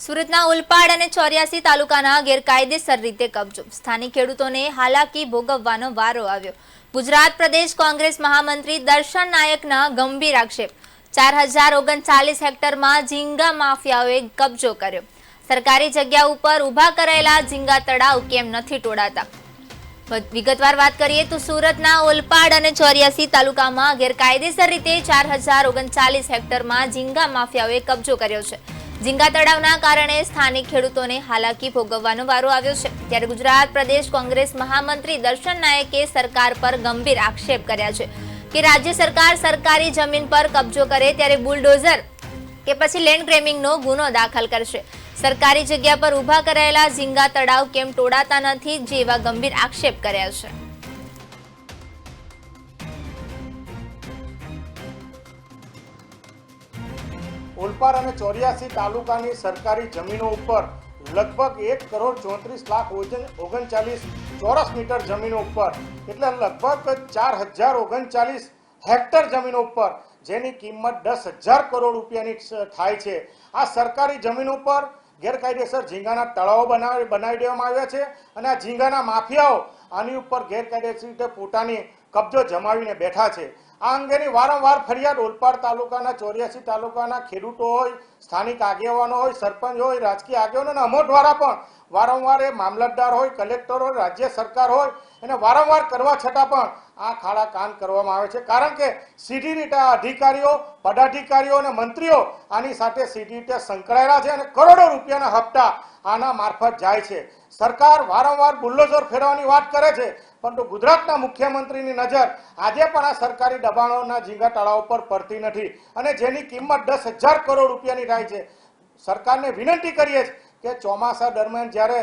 સુરતના ઉલપાડ અને 84 તાલુકાના ગેરકાયદેસર રીતે કબજો, સ્થાનિક ખેડૂતોને હાલાકી ભોગવવાનો વારો આવ્યો। ગુજરાત પ્રદેશ કોંગ્રેસ મહામંત્રી દર્શન નાયકના ગંભીર આક્ષેપ। 4039 હેક્ટરમાં ઝીંગા માફિયાઓએ કબજો કર્યો। સરકારી જગ્યા ઉપર ઊભા કરાયેલા ઝીંગા તળાવ કેમ નથી તોડાતા? વિગતવાર વાત કરીએ તો સુરતના ઉલપાડ અને 84 તાલુકામાં ગેરકાયદેસર રીતે 4039 હેક્ટરમાં ઝીંગા માફિયાઓએ કબજો કર્યો છે। ઝીંગા તળાવના કારણે સ્થાનિક ખેડૂતોને હાલાકી ભોગવવાનો વારો આવ્યો છે। ત્યારે ગુજરાત પ્રદેશ કોંગ્રેસ મહામંત્રી દર્શન નાયકે સરકાર પર ગંભીર આક્ષેપ કર્યા છે કે રાજ્ય સરકાર સરકારી જમીન પર કબજો કરે ત્યારે બુલડોઝર કે પછી લેન્ડ ગ્રેબિંગનો ગુનો દાખલ કરશે। સરકારી જગ્યા પર ઊભા કરાયેલા ઝીંગા તળાવ કેમ તોડાતા નથી, જેવા ગંભીર આક્ષેપ કર્યા છે। ઉલપાડ અને 84 તાલુકાની સરકારી જમીનો ઉપર લગભગ 1,34,39,39 ચોરસ મીટર જમીનો ઉપર એટલે લગભગ 4,039 હેક્ટર જમીનો ઉપર જેની કિંમત 10,000 કરોડ રૂપિયાની થાય છે। આ સરકારી જમીન ઉપર ગેરકાયદેસર ઝીંગાના તળાવો બનાવી દેવામાં આવ્યા છે અને આ ઝીંગાના માફિયાઓ આની ઉપર ગેરકાયદેસર રીતે પોતાની કબજો જમાવીને બેઠા છે। આ અંગેની વારંવાર ફરિયાદ ઉલપાડ તાલુકાના 84 તાલુકાના ખેડૂતો હોય, સ્થાનિક આગેવાનો હોય, સરપંચ હોય, રાજકીય આગેવાનો અને અમો દ્વારા પણ વારંવાર એ મામલતદાર હોય, કલેક્ટર હોય, રાજ્ય સરકાર હોય એને વારંવાર કરવા છતાં પણ આ ખાડા કાન કરવામાં આવે છે। કારણ કે સીધી રીતે આ અધિકારીઓ, પદાધિકારીઓ અને મંત્રીઓ આની સાથે સીધી રીતે સંકળાયેલા છે અને કરોડો રૂપિયાના હપ્તા આના મારફત જાય છે। સરકાર વારંવાર બુલડોઝર ફેરવાની વાત કરે છે, પરંતુ ગુજરાતના મુખ્યમંત્રીની નજર આજે પણ આ સરકારી દબાણોના ઝીંગા તળાવ પર પડતી નથી અને જેની કિંમત 10,000 કરોડ રૂપિયાની થાય છે। સરકારને વિનંતી કરીએ છીએ કે ચોમાસા દરમિયાન જ્યારે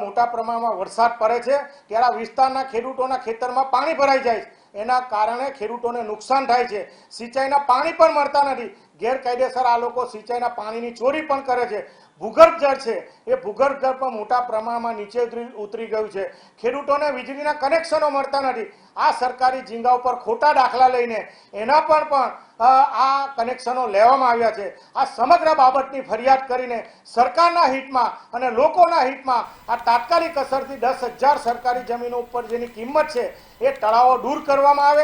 મોટા પ્રમાણમાં વરસાદ પડે છે ત્યારે આ વિસ્તારના ખેડૂતોના ખેતરમાં પાણી ભરાઈ જાય છે, એના કારણે ખેડૂતોને નુકસાન થાય છે। સિંચાઈના પાણી પણ મળતા નથી, ગેરકાયદેસર આ લોકો સિંચાઈના પાણીની ચોરી પણ કરે છે। ભૂગર્ભ જળ છે એ ભૂગર્ભ જળ પણ મોટા પ્રમાણમાં નીચે ઉતરી ગયું છે। ખેડૂતોને વીજળીના કનેક્શનો મળતા નથી। આ સરકારી ઝીંગા ઉપર ખોટા દાખલા લઈને એના પર પણ આ કનેક્શનો લેવામાં આવ્યા છે। આ સમગ્ર બાબતની ફરિયાદ કરીને સરકારના હિતમાં અને લોકોના હિતમાં આ તાત્કાલિક અસરથી 10,000 સરકારી જમીનો ઉપર જેની કિંમત છે એ તળાવો દૂર કરવામાં આવે।